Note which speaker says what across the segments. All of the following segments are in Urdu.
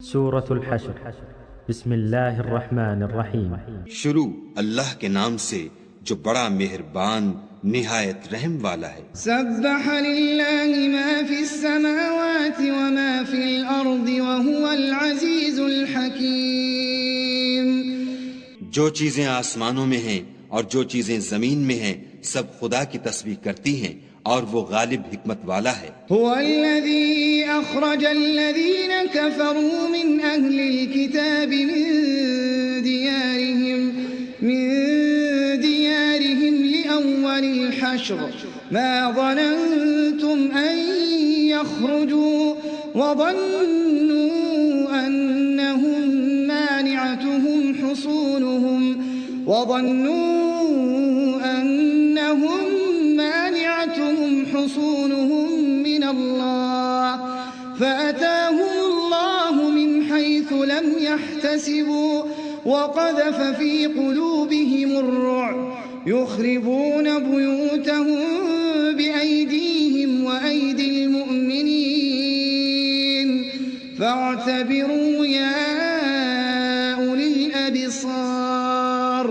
Speaker 1: سورة الحشر بسم اللہ الرحمن الرحیم۔
Speaker 2: شروع اللہ کے نام سے جو بڑا مہربان نہایت رحم والا ہے۔
Speaker 3: سبح للہ ما فی السماوات وما فی الارض وهو العزیز الحکیم۔
Speaker 2: جو چیزیں آسمانوں میں ہیں اور جو چیزیں زمین میں ہیں سب خدا کی تسبیح کرتی ہیں اور وہ غالب حکمت والا ہے۔
Speaker 3: هو الذی اخرج الذین کفروا من اہل الكتاب من دیارهم لأول الحشر ما ظننتم ان يخرجوا وظنوا انهم مانعتهم حصونهم من الله فأتاهم الله من حيث لم يحتسبوا وقذف في قلوبهم الرعب يخربون بيوتهم بأيديهم وأيدي المؤمنين فاعتبروا يا أولي الأبصار۔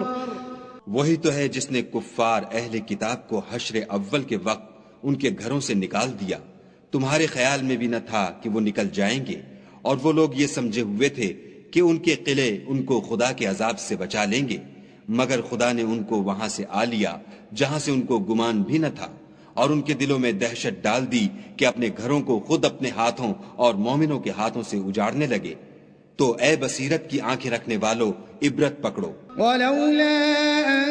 Speaker 2: وہی تو ہے جس نے کفار اہل کتاب کو حشر اول کے وقت ان کے گھروں سے نکال دیا۔ تمہارے خیال میں بھی نہ تھا کہ وہ نکل جائیں گے، اور وہ لوگ یہ سمجھے ہوئے تھے کہ ان کے قلعے ان کو خدا کے عذاب سے بچا لیں گے، مگر خدا نے ان کو وہاں سے آ لیا جہاں سے ان کو گمان بھی نہ تھا، اور ان کے دلوں میں دہشت ڈال دی کہ اپنے گھروں کو خود اپنے ہاتھوں اور مومنوں کے ہاتھوں سے اجاڑنے لگے۔ تو اے بصیرت کی آنکھیں رکھنے والو عبرت پکڑو۔
Speaker 3: ولولا ان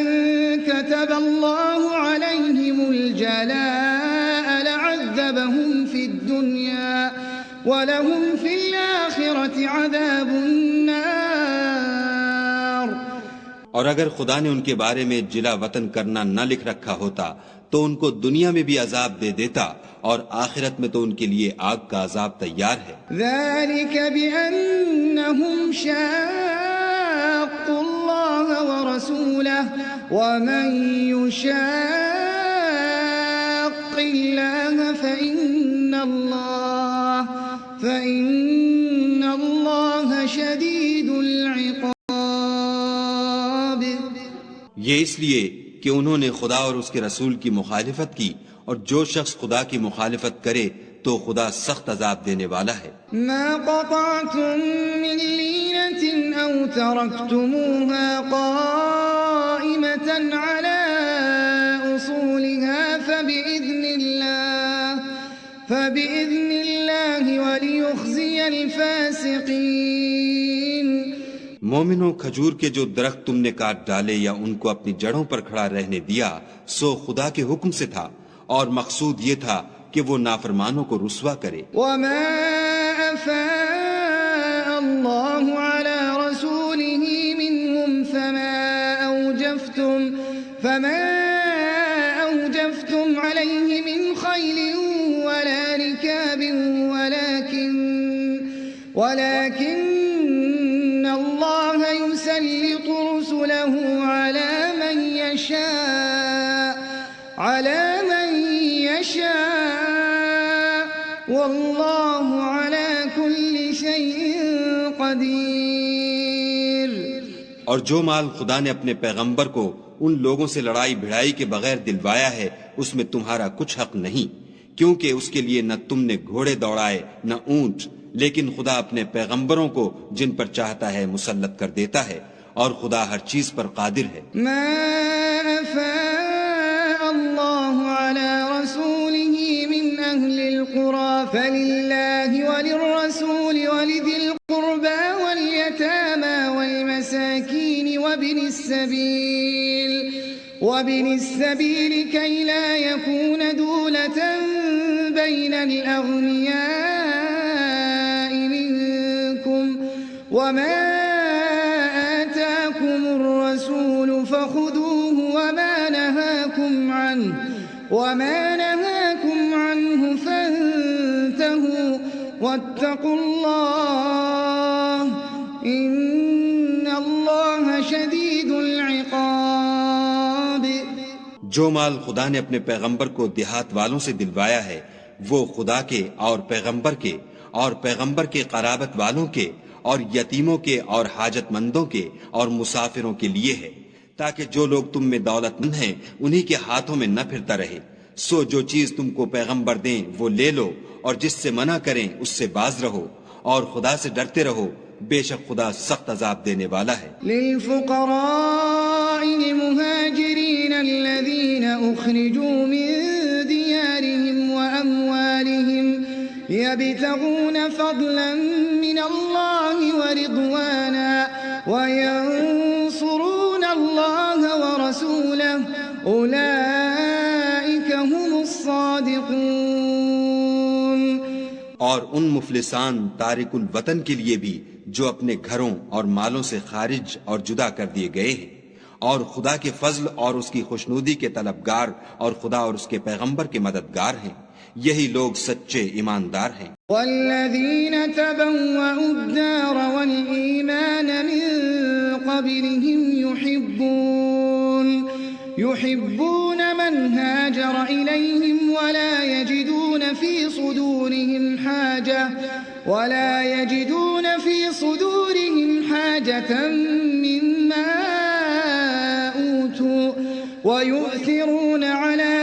Speaker 3: كتب الله عليهم الجلاء لعذبهم في الدنيا ولهم في الآخرة عذاب النار۔
Speaker 2: اور اگر خدا نے ان کے بارے میں جلا وطن کرنا نہ لکھ رکھا ہوتا تو ان کو دنیا میں بھی عذاب دے دیتا، اور آخرت میں تو ان کے لیے آگ کا عذاب تیار ہے۔
Speaker 3: ذلك بأنهم شاقوا الله ورسوله ومن يشاق الله فإن الله شديد العقاب۔
Speaker 2: یہ اس لیے کہ انہوں نے خدا اور اس کے رسول کی مخالفت کی، اور جو شخص خدا کی مخالفت کرے تو خدا سخت عذاب دینے والا ہے۔
Speaker 3: ما قطعتم من لينة أو تركتموها قائمة على أصولها فبإذن الله وليخزي الفاسقين۔
Speaker 2: مومنوں، کھجور کے جو درخت تم نے کاٹ ڈالے یا ان کو اپنی جڑوں پر کھڑا رہنے دیا سو خدا کے حکم سے تھا، اور مقصود یہ تھا کہ وہ نافرمانوں کو رسوا کرے۔
Speaker 3: وما أفاء الله على رسوله منهم فما أوجفتم عليه من خيل ولا ركاب ولكن الله يسلط رسله على من يشاء والله على كل شيء قدير۔
Speaker 2: اور جو مال خدا نے اپنے پیغمبر کو ان لوگوں سے لڑائی بھڑائی کے بغیر دلوایا ہے اس میں تمہارا کچھ حق نہیں، کیونکہ اس کے لیے نہ تم نے گھوڑے دوڑائے نہ اونٹ، لیکن خدا اپنے پیغمبروں کو جن پر چاہتا ہے مسلط کر دیتا ہے، اور خدا ہر چیز پر قادر ہے۔
Speaker 3: ما أفاء الله على رسوله من أهل القرى فلله وللرسول ولذي القربى واليتامى والمساكين وابن السبيل كي لا يكون دولة بين الأغنياء منكم وما آتاكم الرسول فخذوه وما نهاكم عنه فانتهوا واتقوا الله إن الله شديد العقاب۔
Speaker 2: جو مال خدا نے اپنے پیغمبر کو دیہات والوں سے دلوایا ہے وہ خدا کے اور پیغمبر کے قرابت والوں کے اور یتیموں کے اور حاجت مندوں کے اور مسافروں کے لیے ہے، تاکہ جو لوگ تم میں دولت مند ہیں انہی کے ہاتھوں میں نہ پھرتا رہے۔ سو جو چیز تم کو پیغمبر دیں وہ لے لو، اور جس سے منع کریں اس سے باز رہو، اور خدا سے ڈرتے رہو، بے شک خدا سخت عذاب دینے والا ہے۔
Speaker 3: للفقراء المهاجرين الذين أخرجوا من ديارهم وأموالهم يبتغون فضلا من الله ورضوانا وينصرون الله ورسوله أولئك هم الصادقون۔
Speaker 2: اور ان مفلسان تارک الوطن کے لیے بھی جو اپنے گھروں اور مالوں سے خارج اور جدا کر دیے گئے ہیں، اور خدا کے فضل اور اس کی خوشنودی کے طلبگار اور خدا اور اس کے پیغمبر کے مددگار ہیں، یہی لوگ سچے ایماندار ہیں۔
Speaker 3: والذین تبوأوا الدار والإیمان من قبلهم يحبون من هاجر إليهم ولا يجدون في صدورهم حاجة مما أوتوا ويؤثرون على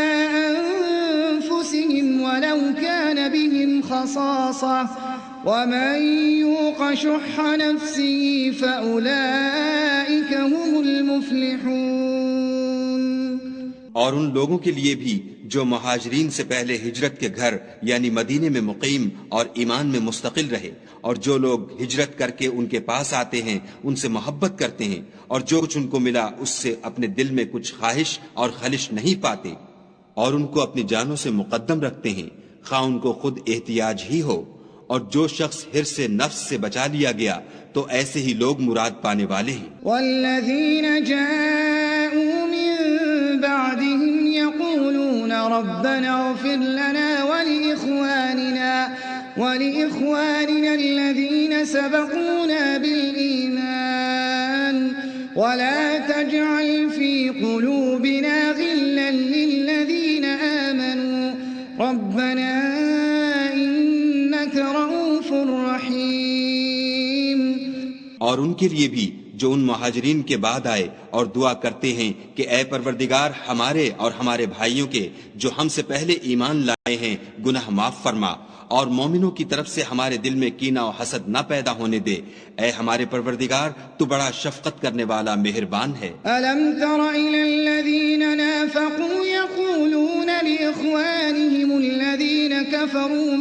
Speaker 3: أنفسهم ولو كان بهم خصاصة ومن يوق شح نفسه فأولئك هم المفلحون۔
Speaker 2: اور ان لوگوں کے لیے بھی جو مہاجرین سے پہلے ہجرت کے گھر یعنی مدینے میں مقیم اور ایمان میں مستقل رہے، اور جو لوگ ہجرت کر کے ان کے پاس آتے ہیں ان سے محبت کرتے ہیں، اور جو کچھ ان کو ملا اس سے اپنے دل میں کچھ خواہش اور خلش نہیں پاتے، اور ان کو اپنی جانوں سے مقدم رکھتے ہیں، خواہ ان کو خود احتیاج ہی ہو، اور جو شخص حرص سے نفس سے بچا لیا گیا تو ایسے ہی لوگ مراد پانے والے ہیں۔
Speaker 3: والذین جاءوا من بعدهم يقولون ربنا اغفر لنا ولإخواننا الذين سبقونا بالإيمان ولا تجعل في قلوبنا غلا للذين آمنوا ربنا إنك رؤوف رحيم۔
Speaker 2: اور ان کے لیے بھی جو ان مہاجرین کے بعد آئے اور دعا کرتے ہیں کہ اے پروردگار ہمارے اور ہمارے بھائیوں کے جو ہم سے پہلے ایمان لائے ہیں گناہ معاف فرما، اور مومنوں کی طرف سے ہمارے دل میں کینہ و حسد نہ پیدا ہونے دے، اے ہمارے پروردگار تو بڑا شفقت کرنے والا مہربان ہے۔
Speaker 3: أَلَمْ تَرَ إِلَى الَّذِينَ نَافَقُوا يَقُولُونَ لِإِخْوَانِهِمُ الَّذِينَ كَفَرُوا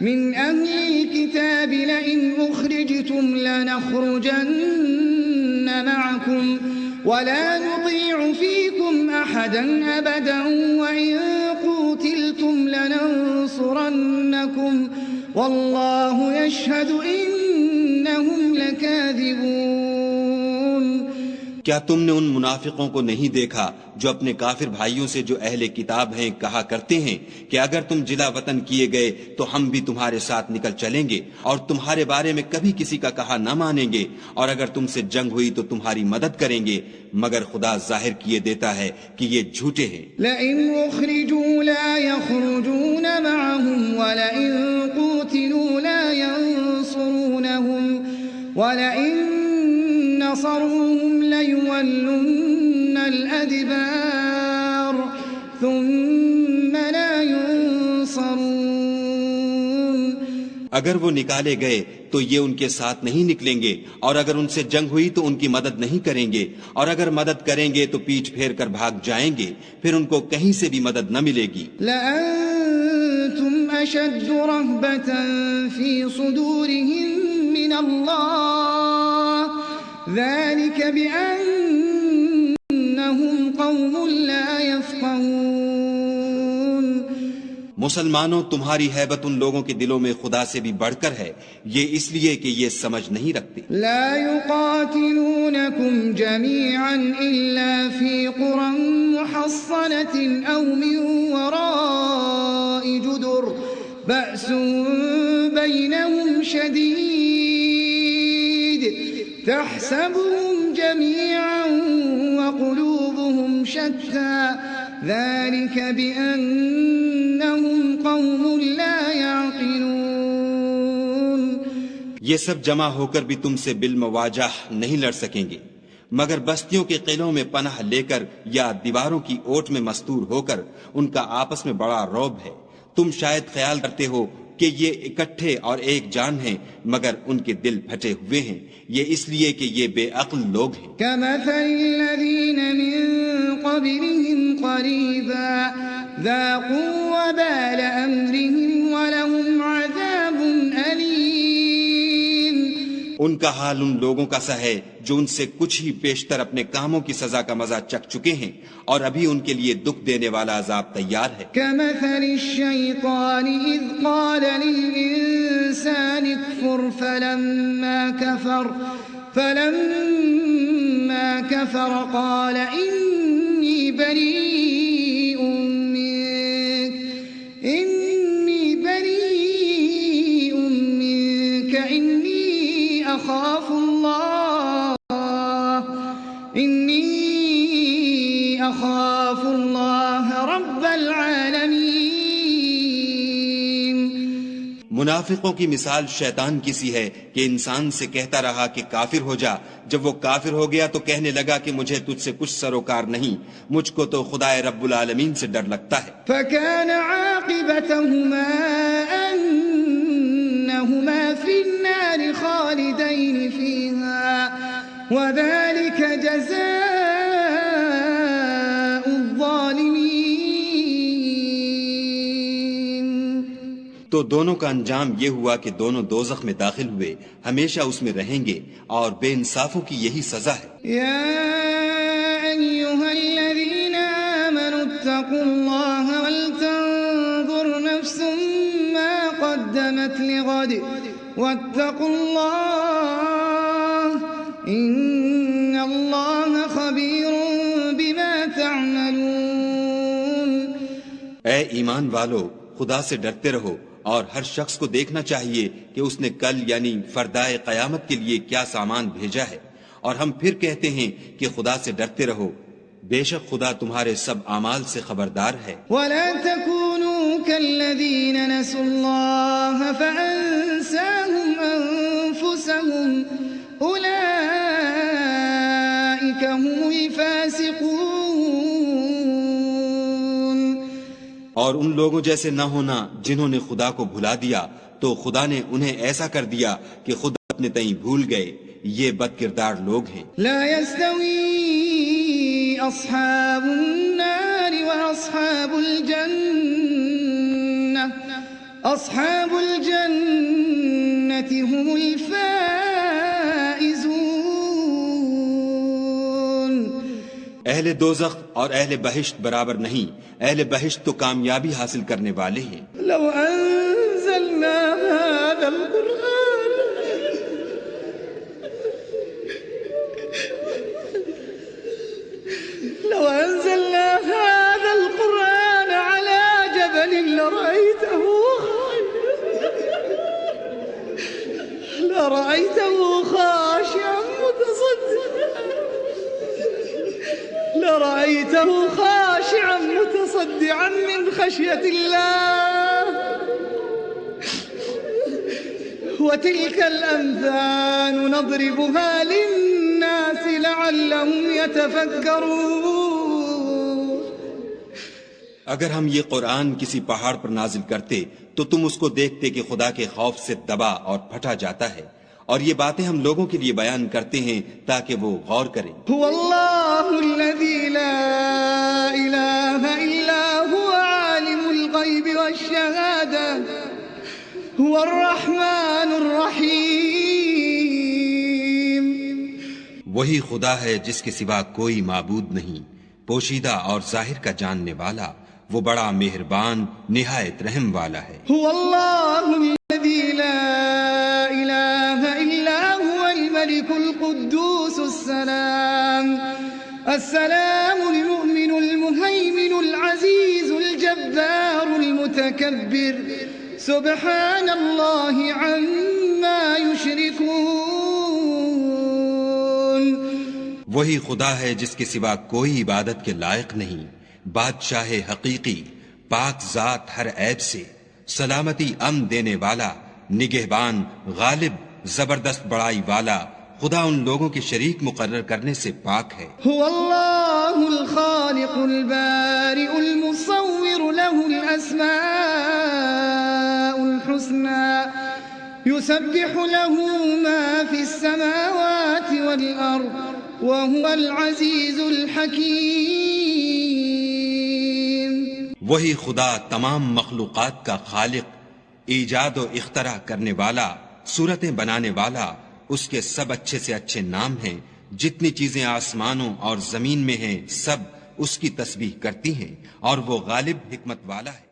Speaker 3: مِنْ أَهْلِ الْكِتَابِ لَئِنْ أُخْرِجْتُمْ لَنَخْرُجَنَّ مَعَكُمْ وَلَا نُطِيعُ فِيكُمْ أَحَدًا أَبَدًا وَإِنْ قُوتِلْتُمْ لَنَنْصُرَنَّكُمْ وَاللَّهُ يَشْهَدُ إِنَّهُمْ لَكَاذِبُونَ۔
Speaker 2: کیا تم نے ان منافقوں کو نہیں دیکھا جو اپنے کافر بھائیوں سے جو اہل کتاب ہیں کہا کرتے ہیں کہ اگر تم جلا وطن کیے گئے تو ہم بھی تمہارے ساتھ نکل چلیں گے اور تمہارے بارے میں کبھی کسی کا کہا نہ مانیں گے، اور اگر تم سے جنگ ہوئی تو تمہاری مدد کریں گے، مگر خدا ظاہر کیے دیتا ہے کہ یہ جھوٹے ہیں۔
Speaker 3: لَئِنْ أُخْرِجُوا لَا يَخْرُجُونَ مَعَهُمْ وَلَئِنْ قُوتِلُوا لَا يَنْصُرُونَهُمْ وَلَئِنْ نَصَرُوهُمْ لَيُوَلُّنَّ الْأَدْبَارَ ثُمَّ لَا يُنصَرُونَ۔
Speaker 2: اگر وہ نکالے گئے تو یہ ان کے ساتھ نہیں نکلیں گے، اور اگر ان سے جنگ ہوئی تو ان کی مدد نہیں کریں گے، اور اگر مدد کریں گے تو پیٹھ پھیر کر بھاگ جائیں گے، پھر ان کو کہیں سے بھی مدد نہ ملے گی۔
Speaker 3: لَأَنْتُمْ أَشَدُّ رَهْبَةً فِي صُدُورِهِمْ مِنَ اللَّهِ ذَلِكَ بِأَنَّهُمْ قَوْمٌ لَا يَفْقَهُونَ۔
Speaker 2: مسلمانوں تمہاری ہیبت ان لوگوں کے دلوں میں خدا سے بھی بڑھ کر ہے، یہ اس لیے کہ یہ سمجھ نہیں رکھتے۔
Speaker 3: لا يقاتلونكم جميعا إلا في قرى محصنة أو من وراء جدر بأس بينهم شديد تحسبهم جميعا وقلوبهم شتى ذلك بأنهم قوم لا يعقلون۔
Speaker 2: یہ سب جمع ہو کر بھی تم سے بالمواجہ نہیں لڑ سکیں گے، مگر بستیوں کے قلعوں میں پناہ لے کر یا دیواروں کی اوٹ میں مستور ہو کر ان کا آپس میں بڑا رعب ہے۔ تم شاید خیال کرتے ہو کہ یہ اکٹھے اور ایک جان ہیں، مگر ان کے دل پھٹے ہوئے ہیں، یہ اس لیے کہ یہ بے عقل لوگ ہیں۔
Speaker 3: كمثل الذين من قبلهم قريبا ذاقوا وبال أمرهم ولهم عذاب أليم۔
Speaker 2: ان کا حال ان لوگوں کا سا ہے جو ان سے کچھ ہی پیشتر اپنے کاموں کی سزا کا مزہ چکھ چکے ہیں، اور ابھی ان کے لیے دکھ دینے والا عذاب تیار ہے۔
Speaker 3: كمثل الشيطان إذ قال للإنسان اكفر فلما كفر قال إني بريء منك إني أخاف الله رب العالمين۔
Speaker 2: منافقوں کی مثال شیطان کی سی ہے کہ انسان سے کہتا رہا کہ کافر ہو جا، جب وہ کافر ہو گیا تو کہنے لگا کہ مجھے تجھ سے کچھ سروکار نہیں، مجھ کو تو خدائے رب العالمین سے ڈر لگتا ہے۔
Speaker 3: فكان عاقبتهما أنهما في النار خالدين فيها وذلك جزاء الظالمين۔
Speaker 2: تو دونوں کا انجام یہ ہوا کہ دونوں دوزخ میں داخل ہوئے، ہمیشہ اس میں رہیں گے، اور بے انصافوں کی یہی سزا ہے۔
Speaker 3: يا أيها الذين آمنوا اتقوا الله ولتنظر نفس ما قدمت لغد واتقوا الله إن الله خبير بما تعملون۔
Speaker 2: اے ایمان والو، خدا سے ڈرتے رہو، اور ہر شخص کو دیکھنا چاہیے کہ اس نے کل یعنی فردائے قیامت کے لیے کیا سامان بھیجا ہے، اور ہم پھر کہتے ہیں کہ خدا سے ڈرتے رہو، بے شک خدا تمہارے سب اعمال سے خبردار ہے۔
Speaker 3: ولا تكونوا كالذين نسوا الله فأنساهم أنفسهم أولئك هم الفاسقون۔
Speaker 2: اور ان لوگوں جیسے نہ ہونا جنہوں نے خدا کو بھلا دیا تو خدا نے انہیں ایسا کر دیا کہ خود اپنے تئیں بھول گئے، یہ بد کردار لوگ ہیں۔
Speaker 3: لا يستوي أصحاب النار وأصحاب الجنة أصحاب الجنة هم الفائزون۔
Speaker 2: اہل دوزخ اور اہل بہشت برابر نہیں، اہل بہشت تو کامیابی حاصل کرنے والے ہیں۔
Speaker 3: لو أنزلنا هذا القرآن على جبل لرأيته خاشعا متصدعا من خشية الله وتلك الأمثال نضربها للناس لعلهم يتفكرون۔
Speaker 2: اگر ہم یہ قرآن کسی پہاڑ پر نازل کرتے تو تم اس کو دیکھتے کہ خدا کے خوف سے دبا اور پھٹا جاتا ہے، اور یہ باتیں ہم لوگوں کے لیے بیان کرتے ہیں تاکہ وہ غور کریں۔
Speaker 3: هو الله الذي لا إله إلا هو عالم الغيب والشهادة هو الرحمن الرحيم۔
Speaker 2: وہی خدا ہے جس کے سوا کوئی معبود نہیں، پوشیدہ اور ظاہر کا جاننے والا، وہ بڑا مہربان نہایت رحم والا ہے۔
Speaker 3: هو الله الذي لا إله إلا هو الملك القدوس السلام المؤمن المهيمن العزيز الجبار المتكبر سبحان الله عما يشركون۔
Speaker 2: وہی خدا ہے جس کے سوا کوئی عبادت کے لائق نہیں، بادشاہ حقیقی، پاک ذات ہر عیب سے، سلامتی امن دینے والا، نگہبان، غالب، زبردست بڑائی والا، خدا ان لوگوں کے شریک مقرر کرنے سے پاک ہے۔
Speaker 3: هو اللہ الخالق البارئ المصور له الاسماء الحسنى يسبح له ما في السماوات والارض وهو العزيز الحكيم۔
Speaker 2: وہی خدا تمام مخلوقات کا خالق، ایجاد و اختراع کرنے والا، صورتیں بنانے والا، اس کے سب اچھے سے اچھے نام ہیں۔ جتنی چیزیں آسمانوں اور زمین میں ہیں سب اس کی تسبیح کرتی ہیں، اور وہ غالب حکمت والا ہے۔